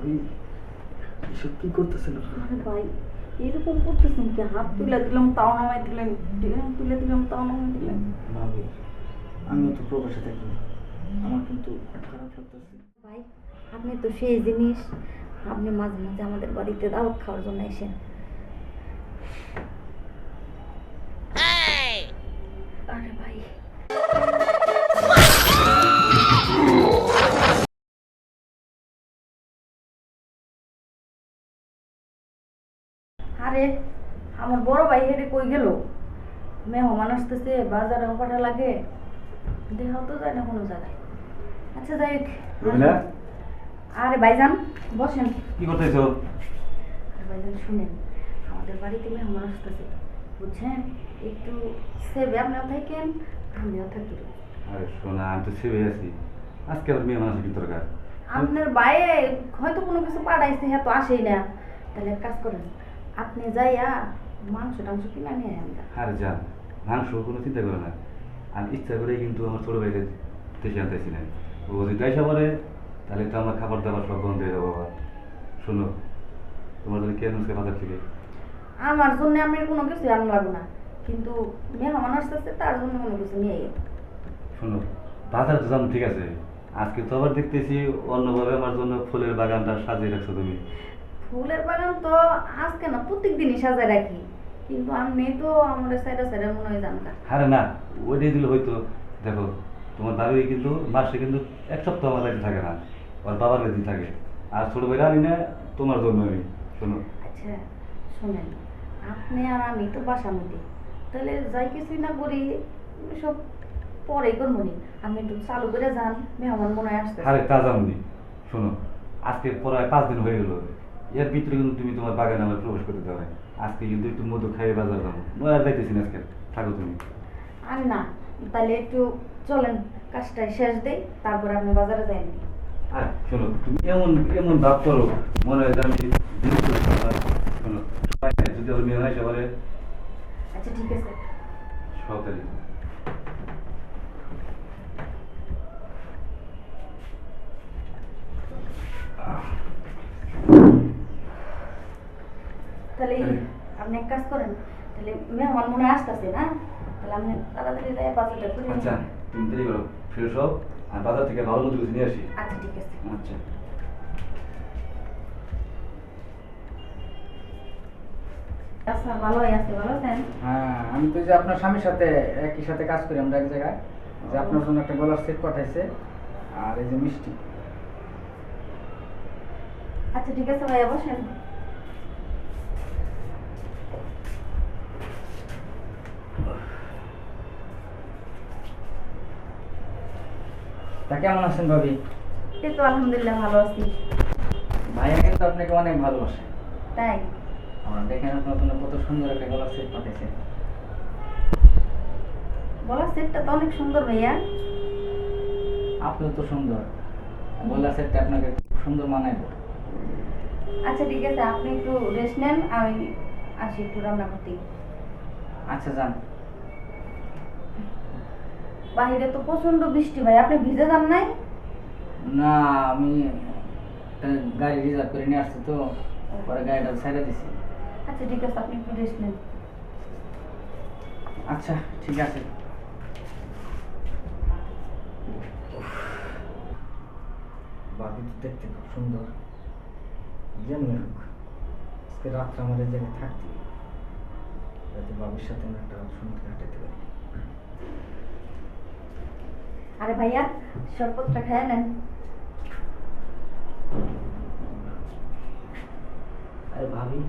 ভাবি এসব কি করতেছেন আপনারা? আরে ভাই এরকম করতেছেন কি? হাত তুলে দিলাম তাও নামাই দিলেন, তুলে দিলাম তাও নামাই দিলেন। ভাবি আমিও তো প্রবাসে থাকি, আমার কিন্তু খারাপ লাগতেছে। ভাই আপনি তো সেই জিনিস, আপনি মাঝে মাঝে আমাদের বাড়িতে দাওয়াত খাওয়ার জন্য এসেন। আরে ভাই আরে আমার বড় ভাই হেঁটে কই গেল? মেহমান আসতেছে, বাজারে ওপাটা লাগে, দেখাও তো যায় না কোনো জায়গায়। আচ্ছা যাই হোক। রবিনা, আরে ভাইজান বসেন। কি করতেছো? আরে ভাইজান শুনেন, আমাদের বাড়িতে মেহমান আসতেছে বুঝছেন, একটু সেবে আপনিও থাকেন আমিও থাকি। আরে শোনা, আমি তো সেবে আছি। আজকে আবার মেয়ে মানুষের কি দরকার? আপনার বাইরে হয়তো কোনো কিছু পাঠাইছে, হ্যাঁ তো আসেই না। তাহলে এক কাজ করেন, আপনি যাইয়া মাংস টাংস কিনা নিয়ে আনবেন। আরে যান, মাংস কোনো চিন্তা করো না। আমি ইচ্ছা করেই কিন্তু আমার ছোট ভাইকে দেশে আনতেছি না। ও যদি গাইসা বলে তাহলে তো আমার খাবার দাবার সব বন্ধ হয়ে যাবো। বাবা শোনো, তোমার যদি কে নুসকে বাজার থেকে আমার জন্য আমি কোনো কিছু আনা লাগবে না, কিন্তু মেহমান আসতেছে তার জন্য কোনো কিছু নিয়ে আইয়েন। শোনো, বাজার তো যান ঠিক আছে, আজকে তো আবার দেখতেছি অন্যভাবে আমার জন্য ফুলের বাগানটা সাজিয়ে রাখছো তুমি। ফুলের বাগান তো আজকে না প্রত্যেক দিনই সাজায় রাখি, কিন্তু আপনি তো আমাদের সাইডে সাইডে মনে হয় জানতা। আরে না, ওইটাই দিলে হয়তো। দেখো, তোমার দাবি কিন্তু মাসে কিন্তু এক সপ্তাহ আমার বাড়িতে থাকে না, ওর বাবার বাড়িতে থাকে। আর ছোট ভাইরা আনি না তোমার জন্য আমি। শোনো, আচ্ছা শোনেন, আপনি আর আমি তো বাসার মধ্যে, তাহলে যাই কিছুই না করি সব পরে করবো নি। আপনি একটু চালু করে যান, মেহমান মনে হয় আসতে। আরে তা জানি। শোনো, আজকে প্রায় 5 দিন হয়ে গেল, এর ভিতরে কিন্তু তুমি তোমার বাগানে আমার প্রবেশ করতে দেওয়া নাই। আজকে কিন্তু একটু মধু খাইয়ে বাজার যাবো, নয় আর যাইতেছি না আজকে। থাকো তুমি। আর না, তাহলে একটু চলেন কাজটা শেষ দেই, তারপরে আপনি বাজারে যাইনি। আর শোনো, তুমি এমন এমন ভাব করো মনে হয় যে আমি জিনিস করছি না। শোনো, সবাই খায়, যদি ওর মেয়ে হয় সবাই আচ্ছা ঠিক আছে। সরকারি। তাহলে আপনি এক কাজ করেন, তাহলে মেহমান মনে হয় আসতেছে না, তাহলে আপনি তাড়াতাড়ি যাই বাজারটা করে নিন। আচ্ছা, তুমি দেরি করো, ফ্রেশ হও, আর বাজার থেকে ভালো মতো কিছু নিয়ে আসি। আচ্ছা ঠিক আছে। আচ্ছা। আচ্ছা ভালোই আছে, ভালো আছেন? হ্যাঁ, আমি তো যে আপনার স্বামীর সাথে একই সাথে কাজ করি আমরা এক জায়গায়, যে আপনার জন্য একটা গলার সেট পাঠাইছে আর এই যে মিষ্টি। আচ্ছা ঠিক আছে ভাইয়া বসেন। তা কেমন আছেন ভাবি? এই তো আলহামদুলিল্লাহ ভালো আছি। ভাইয়া কিন্তু আপনাকে অনেক ভালোবাসে। তাই? আমার দেখেন আপনার জন্য কত সুন্দর একটা গলার সেট পাঠাইছে। গলার সেটটা তো অনেক সুন্দর ভাইয়া। আপনিও তো সুন্দর, গলার সেটটা আপনাকে খুব সুন্দর মানাইব। আচ্ছা ঠিক আছে, আপনি একটু রেস্ট নেন, আমি আসি একটু রান্না করতে। আচ্ছা যান। বাইরে তো প্রচন্ড বৃষ্টি ভাই, আপনি ভিজে যান নাই? না, আমি একটা গাড়ি রিজার্ভ করে নিয়ে আসছি তো, পরে গাড়িটা ছেড়ে দিছি। আচ্ছা ঠিক আছে, আপনি একটু রেস্ট নেন। আচ্ছা ঠিক আছে। বাকি তো দেখতে খুব সুন্দর, যেমনি হোক আজকে রাত্রে আমার এই জায়গায় থাকতে, যাতে বাবির সাথে আমি একটা রাত সুন্দর কাটাতে পারি। আরে ভাইয়া শরবতটা খেয়ে নেন। আরে ভাবি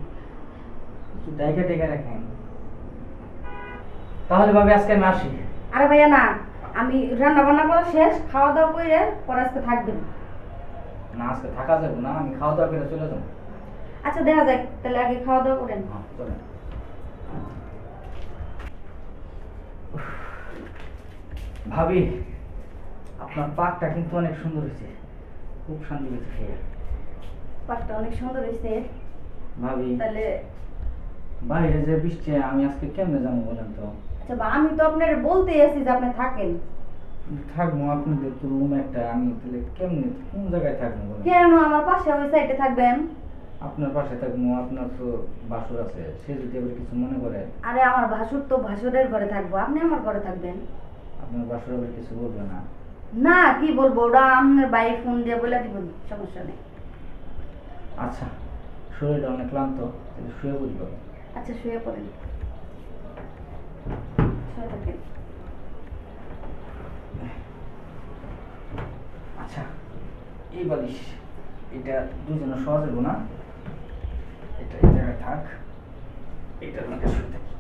একটু ডাইকা টেকা রাখেন। তাহলে ভাবি আজকে আমি আসি। আরে ভাইয়া না, আমি রান্না বান্না করা শেষ, খাওয়া দাওয়া করে পরে আজকে থাকবেন। না আজকে থাকা যাবে না, আমি খাওয়া দাওয়া করে চলে যাবো। আচ্ছা দেখা যাক, তাহলে আগে খাওয়া দাওয়া করেন। হ্যাঁ চলেন। ভাবি আপনার পাকটা কিন্তু অনেক সুন্দর হয়েছে, খুব শান্তি পেয়েছে খেয়ে। পাকটা অনেক সুন্দর হয়েছে। ভাবি তাহলে বাইরে যে বৃষ্টি, আমি আজকে কেমনে যাবো বলেন তো? আচ্ছা বা আমি তো আপনার বলতেই আছি যে আপনি থাকেন। থাকবো আপনাদের তো রুম একটা, আমি তাহলে কেমনে কোন জায়গায় থাকবো বলেন? কেন আমার পাশে ওই সাইডে থাকবেন? আপনার পাশে থাকবো, আপনার তো বাসর আছে, সে যদি আবার কিছু মনে করে। আরে আমার ভাসুর তো ভাসুরের ঘরে থাকবো, আপনি আমার ঘরে থাকবেন। আপনার বাসর আবার কিছু বলবে না? না কি বলবো, ওরা আপনার ভাই ফোন দিয়ে বলে দিব, সমস্যা নেই। আচ্ছা, শরীরটা অনেক ক্লান্ত, তাহলে শুয়ে বুঝবো। আচ্ছা শুয়ে পড়েন, শুয়ে থাকেন। আচ্ছা, এই বালিশ এটা দুজনে সহজ হবো না? এটা এই জায়গায় থাক, এটার মধ্যে শুয়ে থাকি।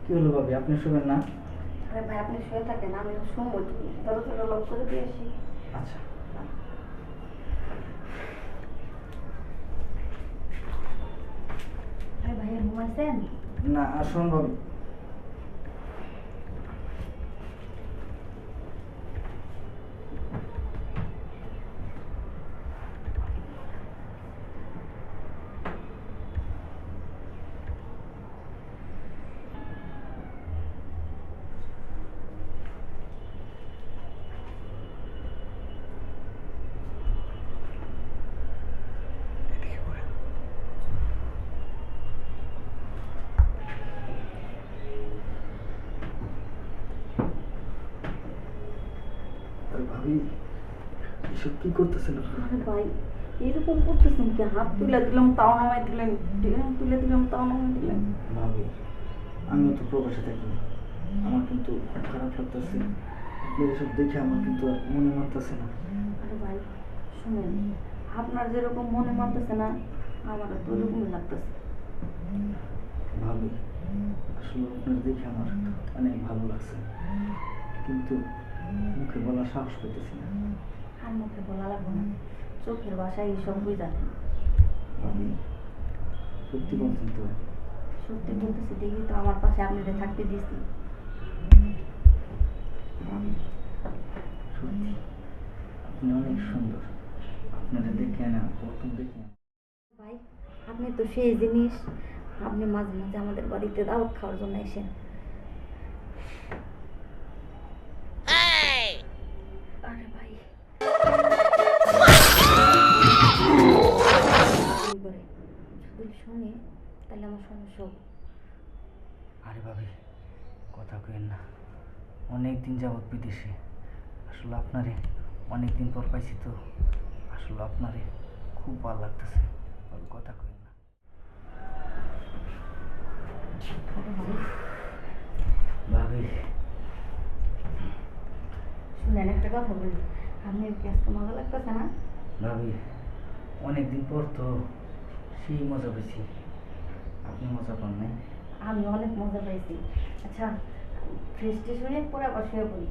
কি হলো ভাবি, আপনি শুবেন না? আরে ভাই আপনি শুয়ে থাকেন, আমি শুনবো, দরজাটা লক করে দিয়ে আসি। আচ্ছা। আরে ভাই ঘুমাইছেন? না শুনুন ভাবি, আরে ভাবি এসব কি করতেছেন আপনি? আরে ভাই এরকম করতেছেন কি? হাত তুলে দিলাম তাও নামাই দিলেন, তুলে দিলাম তাও নামাই দিলেন। ভাবি আমিও তো প্রবাসে থাকি, আমার কিন্তু খুব খারাপ লাগতেছে, আপনার এসব দেখে আমার কিন্তু আর মনে মানতেছে না। আরে ভাই শুনেন, আপনার যেরকম মনে মানতেছে না, আমারও তো ওরকমই লাগতেছে। ভাবি আসলে আপনার দেখে আমার অনেক ভালো লাগছে, কিন্তু মুখে বলার সাহস পেতেছি না। আর মুখে বলা লাগবে না, চোখের ভাষায় এইসব বুঝাতেন। ভাবি সত্যি বলছেন তো? সত্যি বলতেছি দেখি তো আমার পাশে আপনাদের থাকতে দিয়েছি। ভাবি সত্যি আপনি অনেক সুন্দর, আপনারা দেখে না প্রথম দেখে না। ভাই আপনি তো সেই জিনিস, আপনি মাঝে মাঝে আমাদের বাড়িতে দাওয়াত খাওয়ার জন্য এসেন। আরে ভাই যদি শুনে তাহলে আমার সমস্যা হবে। আরে ভাবি কথা কেন না, অনেক দিন যাবৎ বিদেশে, আসলে আপনারে অনেক দিন পর পাইছি তো, আসলে আপনারে খুব ভালো লাগতেছে, ভাবি কথা কেন না। আরে ভাই ভাবি শুনেন একটা কথা বলি, আপনি কি আজকে মজা লাগতেছে না? ভাবি অনেক দিন পর তো সেই মজা পেয়েছি, আপনি মজা পান নাই? আমি অনেক মজা পাইছি। আচ্ছা ফ্রেশ ট্রেশ হয়ে পরে আবার শুয়ে পড়ি।